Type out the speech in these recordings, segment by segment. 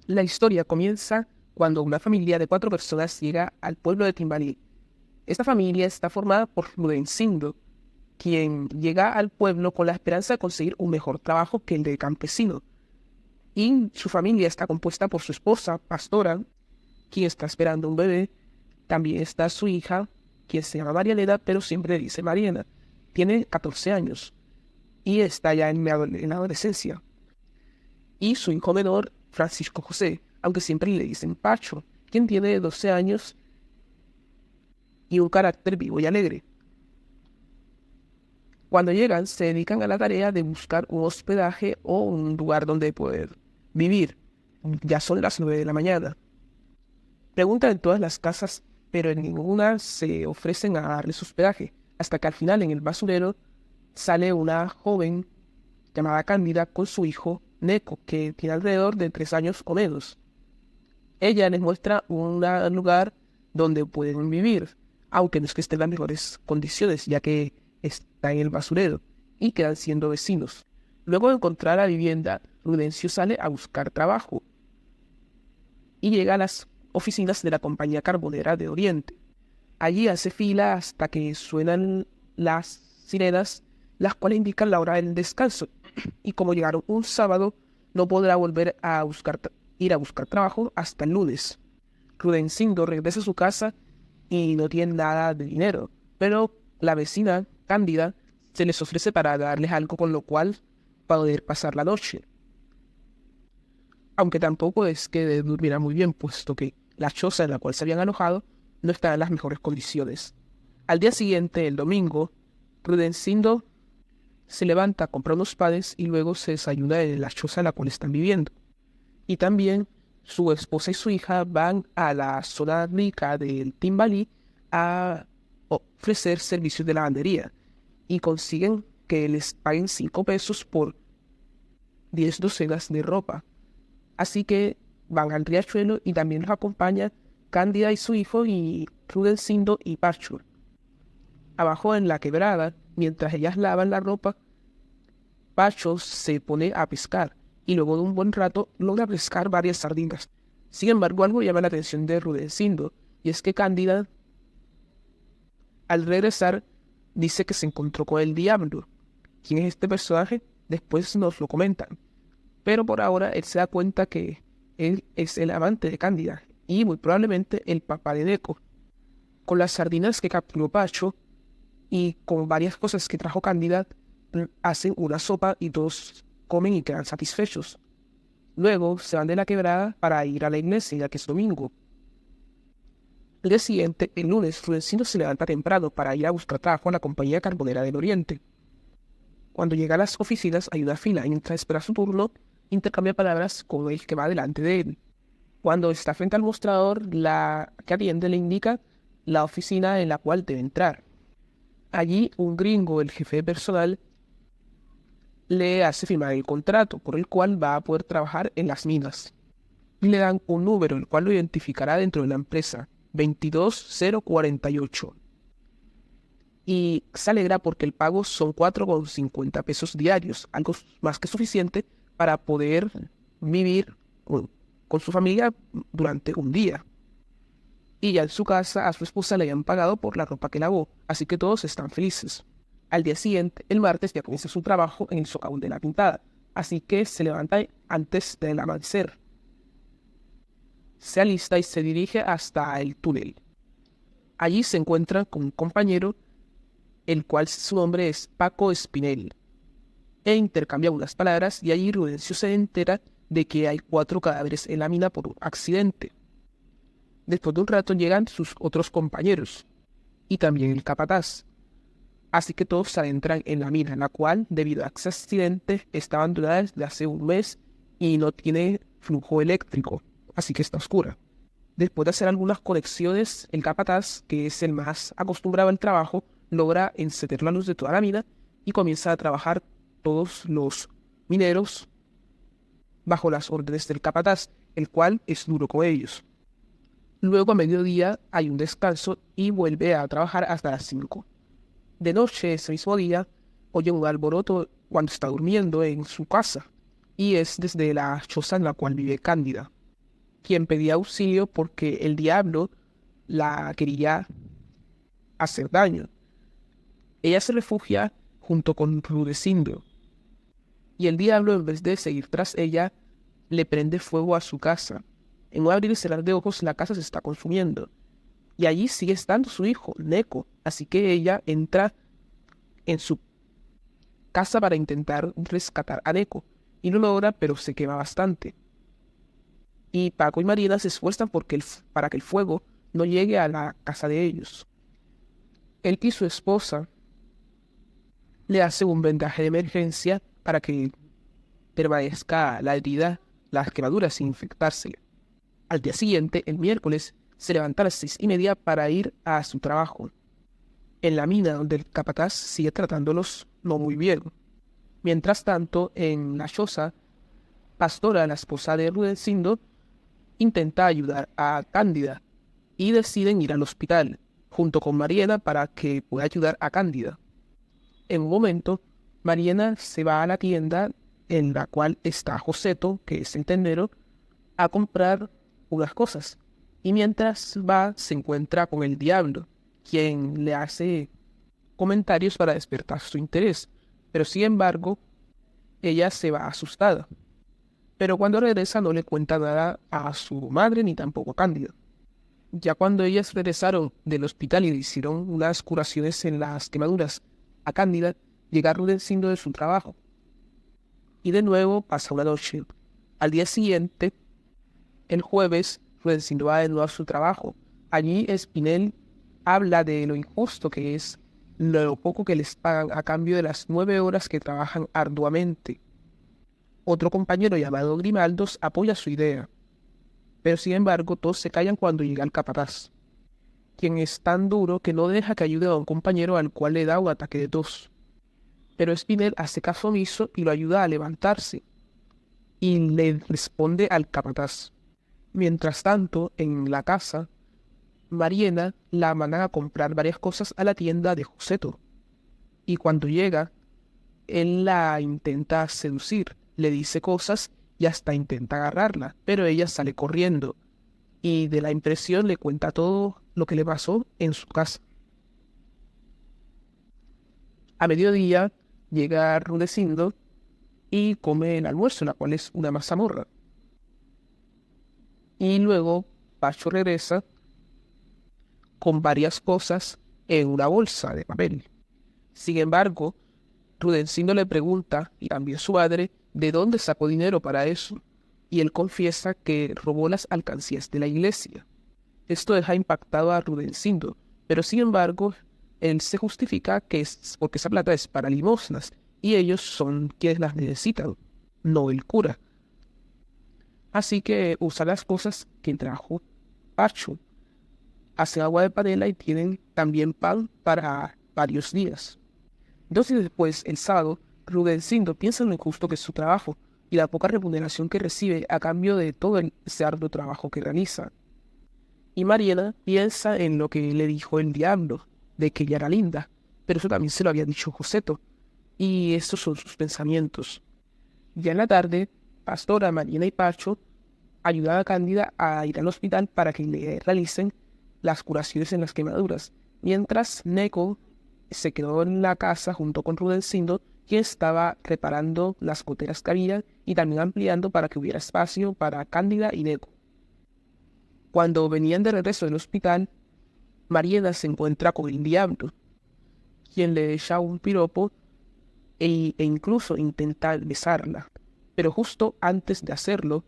La historia comienza cuando una familia de 4 personas llega al pueblo de Timbalí. Esta familia está formada por Rudecindo, quien llega al pueblo con la esperanza de conseguir un mejor trabajo que el de campesino. Y su familia está compuesta por su esposa, Pastora, quien está esperando un bebé. También está su hija, quien se llama Marianela, pero siempre le dice Mariana. Tiene 14 años y está ya en la adolescencia. Y su hijo menor, Francisco José, aunque siempre le dicen Pacho, quien tiene 12 años y un carácter vivo y alegre. Cuando llegan, se dedican a la tarea de buscar un hospedaje o un lugar donde poder vivir. Ya son las 9 de la mañana. Preguntan en todas las casas, pero en ninguna se ofrecen a darles hospedaje, hasta que al final en el basurero sale una joven llamada Cándida con su hijo Neco, que tiene alrededor de 3 años o menos. Ella les muestra un lugar donde pueden vivir, aunque no es que esté en las mejores condiciones, ya que está en el basurero y quedan siendo vecinos. Luego de encontrar la vivienda, Prudencio sale a buscar trabajo y llega a las oficinas de la compañía carbonera de Oriente. Allí hace fila hasta que suenan las sirenas, las cuales indican la hora del descanso. Y como llegaron un sábado, no podrá volver a ir a buscar trabajo hasta el lunes. Rudencindo regresa a su casa y no tiene nada de dinero, pero la vecina, Cándida, se les ofrece para darles algo con lo cual poder pasar la noche. Aunque tampoco es que durmiera muy bien, puesto que la choza en la cual se habían alojado no estaba en las mejores condiciones. Al día siguiente, el domingo, Rudencindo se levanta, compra unos panes y luego se desayuna en la choza en la cual están viviendo. Y también su esposa y su hija van a la zona rica del Timbalí a ofrecer servicios de lavandería y consiguen que les paguen 5 pesos por 10 docenas de ropa. Así que van al riachuelo y también los acompaña Cándida y su hijo y Rudencindo y Pacho. Abajo en la quebrada, mientras ellas lavan la ropa, Pacho se pone a pescar y luego de un buen rato logra pescar varias sardinas. Sin embargo, algo llama la atención de Rudecindo, y es que Cándida, al regresar, dice que se encontró con el diablo. ¿Quién es este personaje? Después nos lo comentan. Pero por ahora él se da cuenta que él es el amante de Cándida y muy probablemente el papá de Neco. Con las sardinas que capturó Pacho y con varias cosas que trajo Cándida, hacen una sopa y todos comen y quedan satisfechos. Luego se van de la quebrada para ir a la iglesia, ya que es domingo. El día siguiente, el lunes, Rudecindo se levanta temprano para ir a buscar trabajo a la compañía carbonera del Oriente. Cuando llega a las oficinas hay una fila y mientras espera su turno, intercambia palabras con el que va delante de él. Cuando está frente al mostrador, la que atiende le indica la oficina en la cual debe entrar. Allí, un gringo, el jefe de personal, le hace firmar el contrato por el cual va a poder trabajar en las minas. Y le dan un número, el cual lo identificará dentro de la empresa, 22048. Y se alegra porque el pago son 4,50 pesos diarios, algo más que suficiente para poder vivir con su familia durante un día. Y ya en su casa a su esposa le habían pagado por la ropa que lavó, así que todos están felices. Al día siguiente, el martes, ya comienza su trabajo en el socavón de la pintada, así que se levanta antes del amanecer. Se alista y se dirige hasta el túnel. Allí se encuentra con un compañero, el cual su nombre es Paco Espinel, e intercambia unas palabras y allí Rudencio se entera de que hay 4 cadáveres en la mina por un accidente. Después de un rato llegan sus otros compañeros y también el capataz. Así que todos se adentran en la mina, la cual, debido a ese accidente, está abandonada desde hace un mes y no tiene flujo eléctrico, así que está oscura. Después de hacer algunas conexiones, el capataz, que es el más acostumbrado al trabajo, logra encender la luz de toda la mina y comienza a trabajar todos los mineros bajo las órdenes del capataz, el cual es duro con ellos. Luego a mediodía hay un descanso y vuelve a trabajar hasta las 5. De noche, ese mismo día, oye un alboroto cuando está durmiendo en su casa, y es desde la choza en la cual vive Cándida. quien pedía auxilio porque el diablo la quería hacer daño. Ella se refugia junto con Rudecindo, y el diablo, en vez de seguir tras ella, le prende fuego a su casa. En un abrir y cerrar de ojos, la casa se está consumiendo, y allí sigue estando su hijo, Neko, así que ella entra en su casa para intentar rescatar a Neko, y lo logra, pero se quema bastante. Y Paco y Mariela se esfuerzan para que el fuego no llegue a la casa de ellos. Él y su esposa le hacen un vendaje de emergencia para que permanezca la herida, las quemaduras sin infectársele. Al día siguiente, el miércoles, se levanta a las 6:30 para ir a su trabajo, en la mina donde el capataz sigue tratándolos no muy bien. Mientras tanto, en la choza, Pastora, la esposa de Rudecindo, intenta ayudar a Cándida y deciden ir al hospital junto con Mariela para que pueda ayudar a Cándida. En un momento, Mariela se va a la tienda en la cual está Joseto, que es el tendero, a comprar unas cosas. Y mientras va, se encuentra con el diablo, quien le hace comentarios para despertar su interés. Pero sin embargo, ella se va asustada. Pero cuando regresa no le cuenta nada a su madre ni tampoco a Cándida. Ya cuando ellas regresaron del hospital y le hicieron unas curaciones en las quemaduras a Cándida, llega Rudecindo de su trabajo. Y de nuevo pasa una noche. Al día siguiente, el jueves, Rudecindo va de nuevo a su trabajo. Allí Espinel habla de lo injusto que es lo poco que les pagan a cambio de las 9 horas que trabajan arduamente. Otro compañero llamado Grimaldos apoya su idea, pero sin embargo todos se callan cuando llega el capataz, quien es tan duro que no deja que ayude a un compañero al cual le da un ataque de tos. Pero Espinel hace caso omiso y lo ayuda a levantarse, y le responde al capataz. Mientras tanto, en la casa, Mariela la mandan a comprar varias cosas a la tienda de Joseto, y cuando llega, él la intenta seducir, le dice cosas y hasta intenta agarrarla, pero ella sale corriendo, y de la impresión le cuenta todo lo que le pasó en su casa. A mediodía llega Rudecindo y come el almuerzo, la cual es una mazamorra. Y luego Pacho regresa con varias cosas en una bolsa de papel. Sin embargo, Rudecindo le pregunta, y también su madre, de dónde sacó dinero para eso, y él confiesa que robó las alcancías de la iglesia. Esto deja impactado a Rudecindo, pero sin embargo, él se justifica que es porque esa plata es para limosnas, y ellos son quienes las necesitan, no el cura. Así que usa las cosas que trajo Pacho. Hacen agua de panela y tienen también pan para varios días. 2 días después, el sábado, Rudecindo piensa en lo injusto que es su trabajo y la poca remuneración que recibe a cambio de todo ese arduo trabajo que realiza. Y Mariela piensa en lo que le dijo el diablo, de que ella era linda, pero eso también se lo había dicho Joseto, y estos son sus pensamientos. Ya en la tarde, Pastora, Mariela y Pacho ayudan a Cándida a ir al hospital para que le realicen las curaciones en las quemaduras, mientras Neko se quedó en la casa junto con Rudecindo, quien estaba reparando las goteras que había y también ampliando para que hubiera espacio para Cándida y Neko. Cuando venían de regreso del hospital, Mariela se encuentra con el diablo, quien le echa un piropo e incluso intenta besarla, pero justo antes de hacerlo,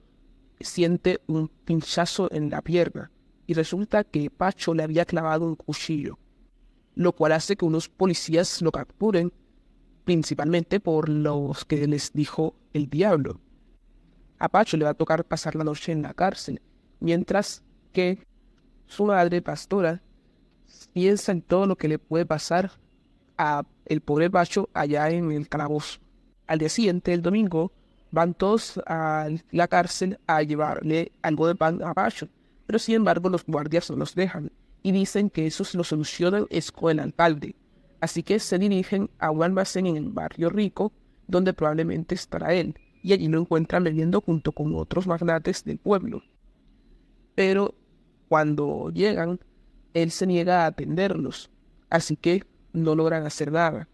siente un pinchazo en la pierna y resulta que Pacho le había clavado un cuchillo, lo cual hace que unos policías lo capturen, principalmente por los que les dijo el diablo. A Pacho le va a tocar pasar la noche en la cárcel, mientras que su madre, Pastora, piensa en todo lo que le puede pasar a el pobre Pacho allá en el calabozo. Al día siguiente, el domingo, van todos a la cárcel a llevarle algo de pan a Pacho, pero sin embargo los guardias no los dejan y dicen que eso se lo solucionan es con el alcalde. Así que se dirigen a un almacén en el barrio rico, donde probablemente estará él, y allí lo encuentran bebiendo junto con otros magnates del pueblo. pero cuando llegan, él se niega a atenderlos, así que no logran hacer nada.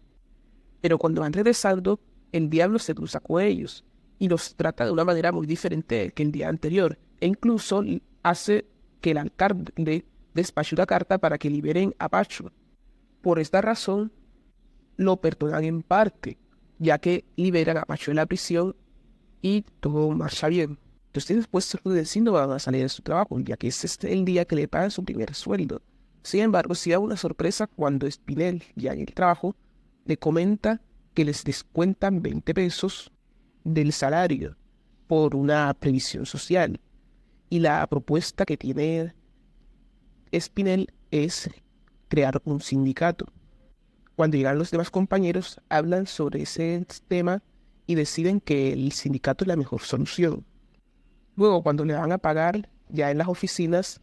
Pero cuando van regresando, el diablo se cruza con ellos y los trata de una manera muy diferente que el día anterior, e incluso hace que el alcalde despache una carta para que liberen a Pacho. Por esta razón, lo perdonan en parte, ya que liberan a Pacho de la prisión y todo marcha bien. Entonces después Rudecindo van a salir de su trabajo, ya que ese es el día que le pagan su primer sueldo. Sin embargo, sí da una sorpresa cuando Spinel, ya en el trabajo, le comenta que les descuentan 20 pesos del salario por una previsión social. Y la propuesta que tiene Spinel es crear un sindicato. Cuando llegan los demás compañeros, hablan sobre ese tema y deciden que el sindicato es la mejor solución. Luego, cuando le van a pagar, ya en las oficinas,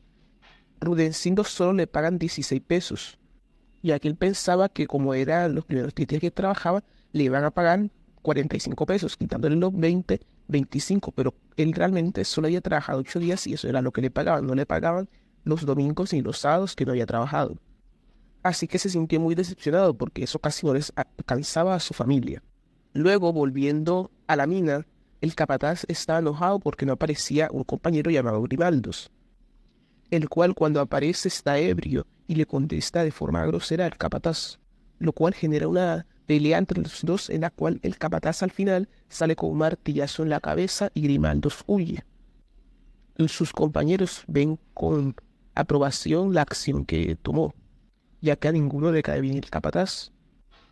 Rudecindo solo le pagan 16 pesos, ya que él pensaba que como eran los primeros días que trabajaba, le iban a pagar 45 pesos, quitándole los 20, 25, pero él realmente solo había trabajado 8 días y eso era lo que le pagaban, no le pagaban los domingos ni los sábados que no había trabajado. Así que se sintió muy decepcionado porque eso casi no les alcanzaba a su familia. Luego, volviendo a la mina, el capataz estaba enojado porque no aparecía un compañero llamado Grimaldos, el cual cuando aparece está ebrio y le contesta de forma grosera al capataz, lo cual genera una pelea entre los dos en la cual el capataz al final sale con un martillazo en la cabeza y Grimaldos huye. Y sus compañeros ven con aprobación la acción que tomó, ya que a ninguno le cae bien el capataz.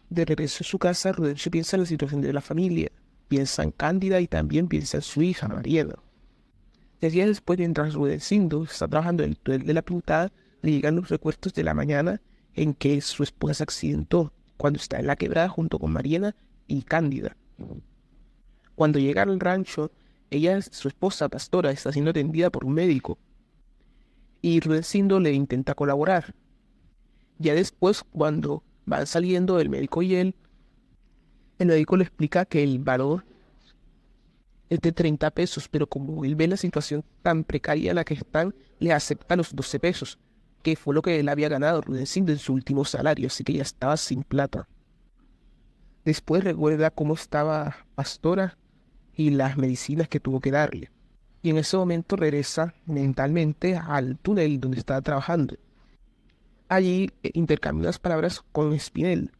De regreso a su casa, Rudencio piensa en la situación de la familia, piensa en Cándida y también piensa en su hija, Mariana. 3 días después, mientras Rudecindo está trabajando en el túnel de la pintada, le llegan los recuerdos de la mañana en que su esposa se accidentó cuando está en la quebrada junto con Mariana y Cándida. Cuando llega al rancho, su esposa, Pastora, está siendo atendida por un médico y Rudecindo le intenta colaborar. Ya después, cuando van saliendo el médico y él, el médico le explica que el valor es de 30 pesos, pero como él ve la situación tan precaria en la que están, le acepta los 12 pesos, que fue lo que él había ganado Rudecindo en su último salario, así que ya estaba sin plata. Después recuerda cómo estaba Pastora y las medicinas que tuvo que darle. Y en ese momento regresa mentalmente al túnel donde estaba trabajando. Allí intercambia unas palabras con Spinel.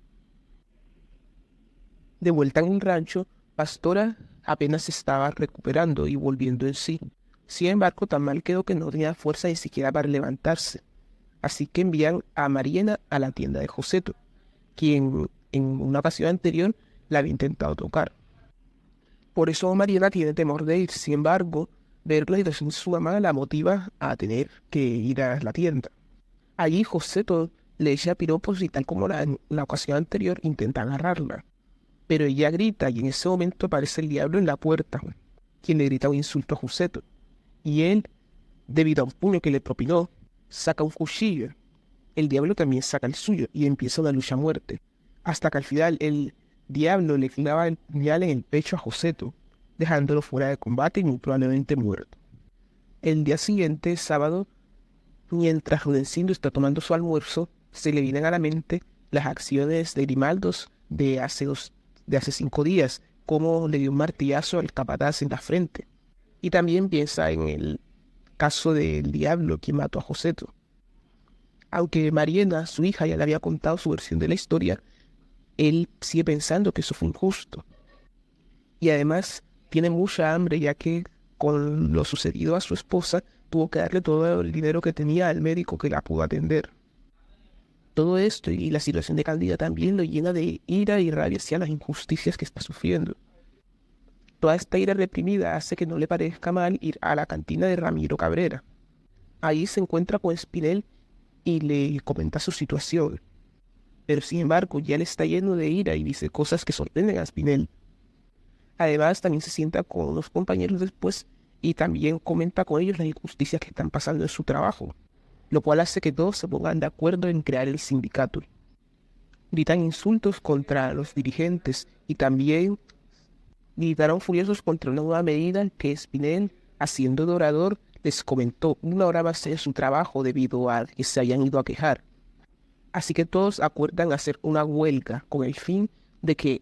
De vuelta en el rancho, Pastora apenas se estaba recuperando y volviendo en sí. Sin embargo, tan mal quedó que no tenía fuerza ni siquiera para levantarse. Así que envían a Mariana a la tienda de Joseto, quien en una ocasión anterior la había intentado tocar. Por eso Mariana tiene temor de ir. Sin embargo, ver la situación de su mamá la motiva a tener que ir a la tienda. Allí Joseto le echa piropos y tal como en la ocasión anterior intenta agarrarla. Pero ella grita y en ese momento aparece el diablo en la puerta, quien le grita un insulto a Joseto. Y él, debido a un puño que le propinó, saca un cuchillo. El diablo también saca el suyo y empieza una lucha a muerte. Hasta que al final el diablo le clava el puñal en el pecho a Joseto, dejándolo fuera de combate y muy probablemente muerto. El día siguiente, sábado, mientras Rudecindo está tomando su almuerzo, se le vienen a la mente las acciones de Grimaldos de hace 5 días, cómo le dio un martillazo al capataz en la frente. Y también piensa en el caso del diablo que mató a Joseto. Aunque Mariana, su hija, ya le había contado su versión de la historia, él sigue pensando que eso fue injusto. Y además tiene mucha hambre, ya que con lo sucedido a su esposa, tuvo que darle todo el dinero que tenía al médico que la pudo atender. Todo esto y la situación de Cándida también lo llena de ira y rabia hacia las injusticias que está sufriendo. Toda esta ira reprimida hace que no le parezca mal ir a la cantina de Ramiro Cabrera. Ahí se encuentra con Spinel y le comenta su situación. Pero sin embargo, ya él está lleno de ira y dice cosas que sorprenden a Spinel. Además, también se sienta con unos compañeros después y también comenta con ellos las injusticias que están pasando en su trabajo, lo cual hace que todos se pongan de acuerdo en crear el sindicato. Gritan insultos contra los dirigentes y también gritaron furiosos contra una nueva medida que Spinel, haciendo de orador, les comentó una hora más en su trabajo debido a que se habían ido a quejar. Así que todos acuerdan hacer una huelga con el fin de que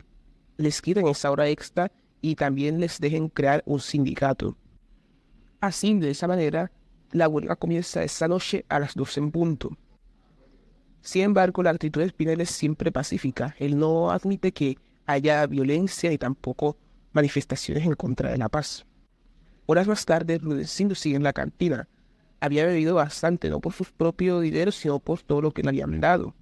les quiten esa hora extra y también les dejen crear un sindicato. Así, de esa manera, la huelga comienza esa noche a las 12 en punto. Sin embargo, la actitud de Spinell es siempre pacífica. Él no admite que haya violencia ni tampoco manifestaciones en contra de la paz. Horas más tarde, Rudecindo sigue en la cantina. Había bebido bastante, no por sus propios dineros, sino por todo lo que le habían dado.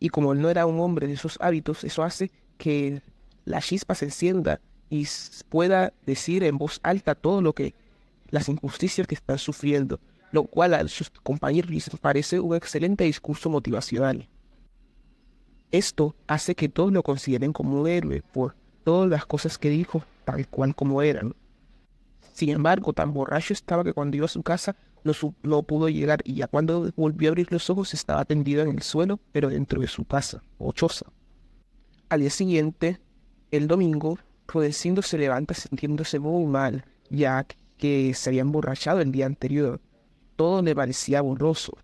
Y como él no era un hombre de esos hábitos, eso hace que la chispa se encienda y pueda decir en voz alta todo lo que las injusticias que están sufriendo, lo cual a sus compañeros les parece un excelente discurso motivacional. Esto hace que todos lo consideren como un héroe por todas las cosas que dijo, tal cual como eran. Sin embargo, tan borracho estaba que cuando iba a su casa no pudo llegar y ya cuando volvió a abrir los ojos estaba tendido en el suelo, pero dentro de su casa o choza. Al día siguiente, el domingo, Rudecindo se levanta sintiéndose muy mal, ya que se había emborrachado el día anterior. Todo le parecía borroso.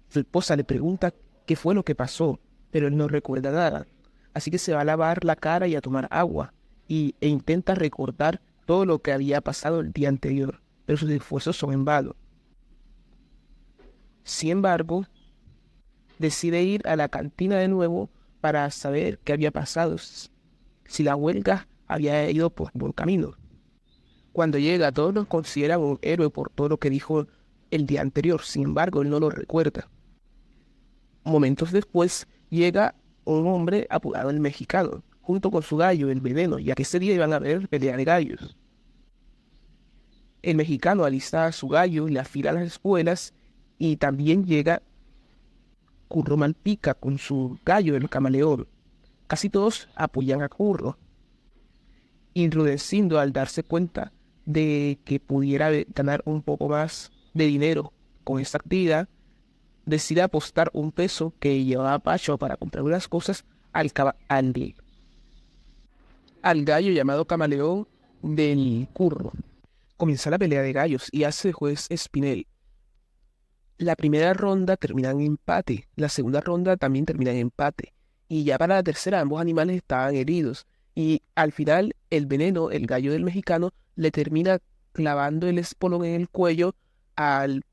Su esposa le pregunta qué fue lo que pasó, pero él no recuerda nada. Así que se va a lavar la cara y a tomar agua, e intenta recordar todo lo que había pasado el día anterior, pero sus esfuerzos son en vano. Sin embargo, decide ir a la cantina de nuevo para saber qué había pasado, si la huelga había ido por buen camino. Cuando llega, todos lo consideran un héroe por todo lo que dijo el día anterior, sin embargo, él no lo recuerda. Momentos después, llega un hombre apodado el Mexicano, junto con su gallo, el Veneno, ya que ese día iban a ver pelea de gallos. El Mexicano alista a su gallo, le afila las espuelas y también llega Curro Malpica con su gallo, el Camaleón. Casi todos apoyan a Curro. Y Rudecindo, al darse cuenta de que pudiera ganar un poco más de dinero con esta actividad, decide apostar un peso que llevaba Pacho para comprar unas cosas al gallo llamado Camaleón del Curro. Comienza la pelea de gallos y hace de juez Spinell. La primera ronda termina en empate, la segunda ronda también termina en empate, y ya para la tercera ambos animales estaban heridos, y al final el Veneno, el gallo del Mexicano, le termina clavando el espolón en el cuello al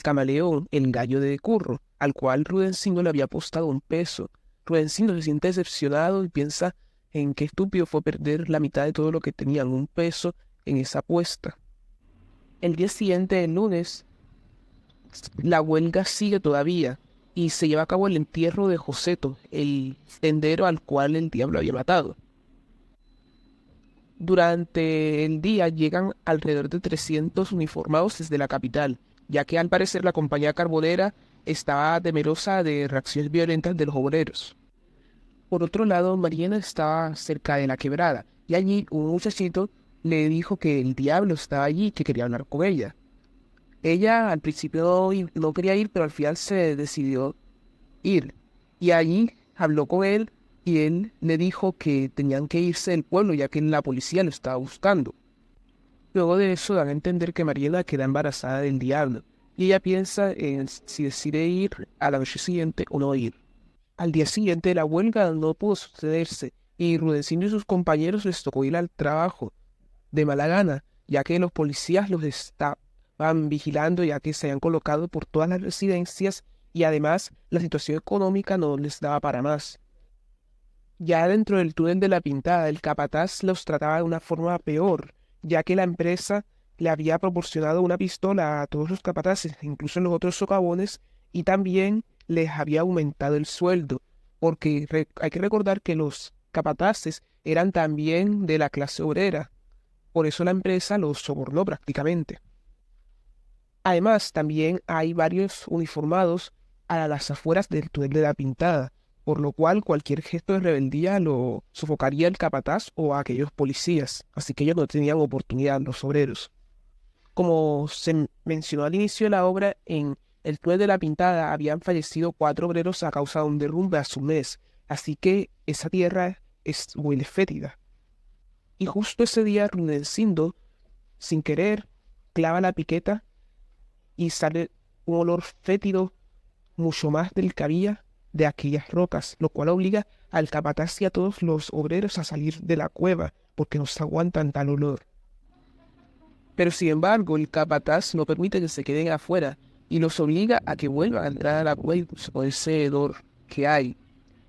Camaleón, el gallo de Curro, al cual Rudecindo le había apostado un peso. Rudecindo se siente decepcionado y piensa en qué estúpido fue perder la mitad de todo lo que tenían, un peso, en esa apuesta. El día siguiente, el lunes, la huelga sigue todavía y se lleva a cabo el entierro de Joseto, el tendero al cual el diablo había matado. Durante el día llegan alrededor de 300 uniformados desde la capital, ya que al parecer la compañía carbonera estaba temerosa de reacciones violentas de los obreros. Por otro lado, Mariana estaba cerca de la quebrada, y allí un muchachito le dijo que el diablo estaba allí y que quería hablar con ella. Ella al principio no quería ir, pero al final se decidió ir. Y allí habló con él y él le dijo que tenían que irse del pueblo ya que la policía lo estaba buscando. Luego de eso dan a entender que Mariela queda embarazada del diablo y ella piensa en si decide ir a la noche siguiente o no ir. Al día siguiente la huelga no pudo sucederse y Rudecindo y sus compañeros les tocó ir al trabajo de mala gana, ya que los policías los estaban vigilando ya que se habían colocado por todas las residencias y además la situación económica no les daba para más. Ya dentro del túnel de la Pintada, el capataz los trataba de una forma peor, ya que la empresa le había proporcionado una pistola a todos los capataces, incluso en los otros socavones, y también les había aumentado el sueldo, porque hay que recordar que los capataces eran también de la clase obrera, por eso la empresa los sobornó prácticamente. Además, también hay varios uniformados a las afueras del túnel de la Pintada, por lo cual cualquier gesto de rebeldía lo sofocaría el capataz o a aquellos policías, así que ellos no tenían oportunidad, los obreros. Como se mencionó al inicio de la obra, en el túnel de la Pintada habían fallecido 4 obreros a causa de un derrumbe a su mes, así que esa tierra huele fétida. Y justo ese día Rudecindo sin querer, clava la piqueta y sale un olor fétido mucho más del que había de aquellas rocas, lo cual obliga al capataz y a todos los obreros a salir de la cueva porque no se aguantan tal olor. Pero sin embargo, el capataz no permite que se queden afuera y los obliga a que vuelvan a entrar a la cueva con ese hedor que hay.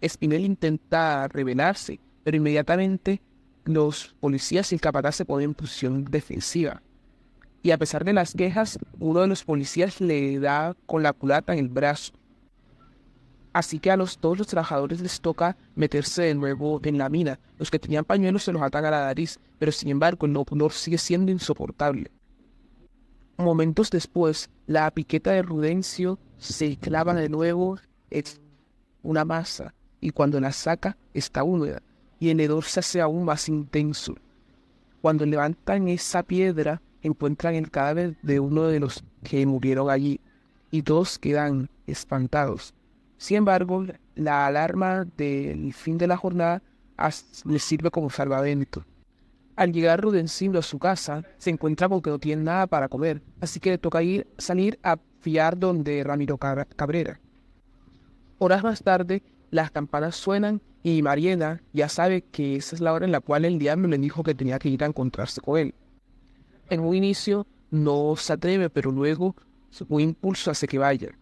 Spinel intenta rebelarse, pero inmediatamente los policías y el capataz se ponen en posición defensiva. Y a pesar de las quejas, uno de los policías le da con la culata en el brazo. Así que todos los trabajadores les toca meterse de nuevo en la mina. Los que tenían pañuelos se los atan a la nariz, pero sin embargo el olor sigue siendo insoportable. Momentos después, la piqueta de Rudencio se clava de nuevo en una masa y cuando la saca está húmeda y el hedor se hace aún más intenso. Cuando levantan esa piedra, encuentran el cadáver de uno de los que murieron allí y todos quedan espantados. Sin embargo, la alarma del fin de la jornada les sirve como salvamento. Al llegar Rudencindo a su casa, se encuentra con que no tiene nada para comer, así que le toca salir a fiar donde Ramiro Cabrera. Horas más tarde, las campanas suenan y Mariela ya sabe que esa es la hora en la cual el diablo le dijo que tenía que ir a encontrarse con él. En un inicio no se atreve, pero luego un impulso hace que vaya.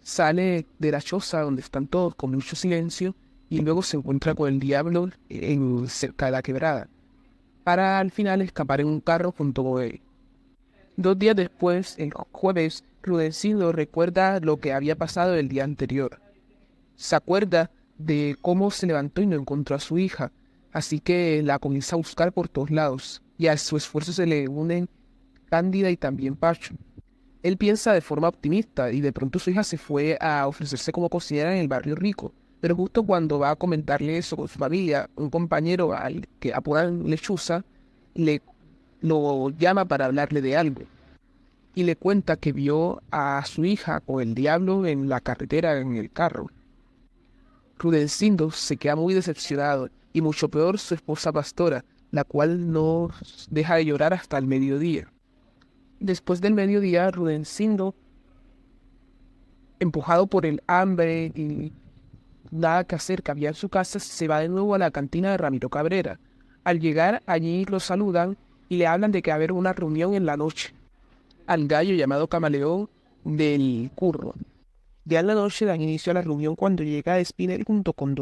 Sale de la choza donde están todos con mucho silencio y luego se encuentra con el diablo cerca de la quebrada, para al final escapar en un carro junto con él. 2 días después, el jueves, Rudencindo recuerda lo que había pasado el día anterior. Se acuerda de cómo se levantó y no encontró a su hija, así que la comienza a buscar por todos lados, y a su esfuerzo se le unen Cándida y también Pacho. Él piensa de forma optimista y de pronto su hija se fue a ofrecerse como cocinera en el barrio rico, pero justo cuando va a comentarle eso con su familia, un compañero al que apodan Lechuza lo llama para hablarle de algo y le cuenta que vio a su hija con el diablo en la carretera en el carro. Rudencindo se queda muy decepcionado y mucho peor su esposa Pastora, la cual no deja de llorar hasta el mediodía. Después del mediodía, Rudencindo, empujado por el hambre y nada que hacer que había en su casa, se va de nuevo a la cantina de Ramiro Cabrera. Al llegar allí lo saludan y le hablan de que va a haber una reunión en la noche al gallo llamado Camaleón del Curro. Ya en la noche dan inicio a la reunión cuando llega Spinel junto con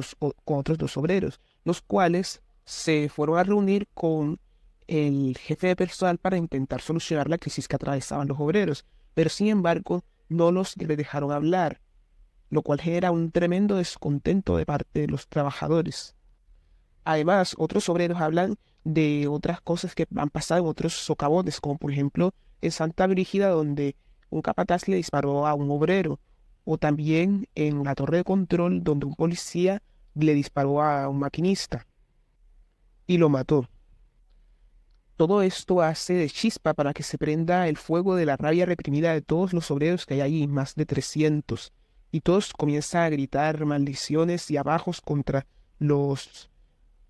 otros 2 obreros, los cuales se fueron a reunir con el jefe de personal para intentar solucionar la crisis que atravesaban los obreros, pero sin embargo no los dejaron hablar, lo cual genera un tremendo descontento de parte de los trabajadores. Además, otros obreros hablan de otras cosas que han pasado en otros socavones, como por ejemplo en Santa Brígida, donde un capataz le disparó a un obrero, o también en la torre de control, donde un policía le disparó a un maquinista y lo mató. Todo esto hace de chispa para que se prenda el fuego de la rabia reprimida de todos los obreros que hay allí, más de 300, y todos comienzan a gritar maldiciones y abajos contra los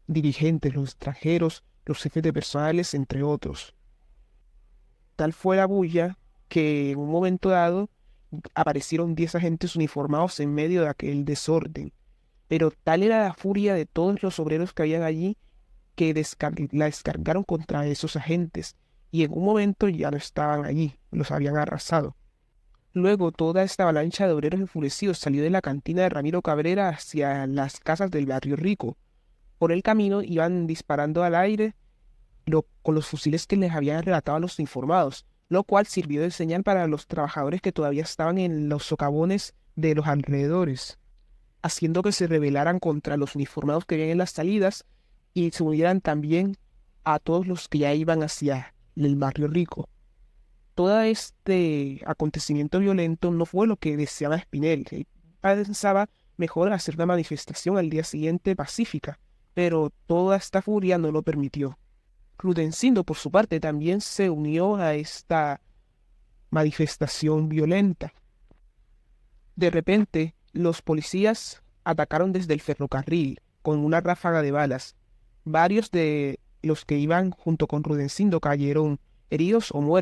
dirigentes, los extranjeros, los jefes de personales, entre otros. Tal fue la bulla que en un momento dado aparecieron 10 agentes uniformados en medio de aquel desorden. Pero tal era la furia de todos los obreros que habían allí que la descargaron contra esos agentes y en un momento ya no estaban allí, los habían arrasado. Luego toda esta avalancha de obreros enfurecidos salió de la cantina de Ramiro Cabrera hacia las casas del barrio rico. Por el camino iban disparando al aire con los fusiles que les habían relatado a los informados, lo cual sirvió de señal para los trabajadores que todavía estaban en los socavones de los alrededores, haciendo que se rebelaran contra los uniformados que habían en las salidas y se unieran también a todos los que ya iban hacia el barrio rico. Todo este acontecimiento violento no fue lo que deseaba Spinel. Él pensaba mejor hacer una manifestación al día siguiente pacífica, pero toda esta furia no lo permitió. Rudencindo, por su parte, también se unió a esta manifestación violenta. De repente, los policías atacaron desde el ferrocarril con una ráfaga de balas. Varios de los que iban junto con Rudecindo cayeron heridos o muertos.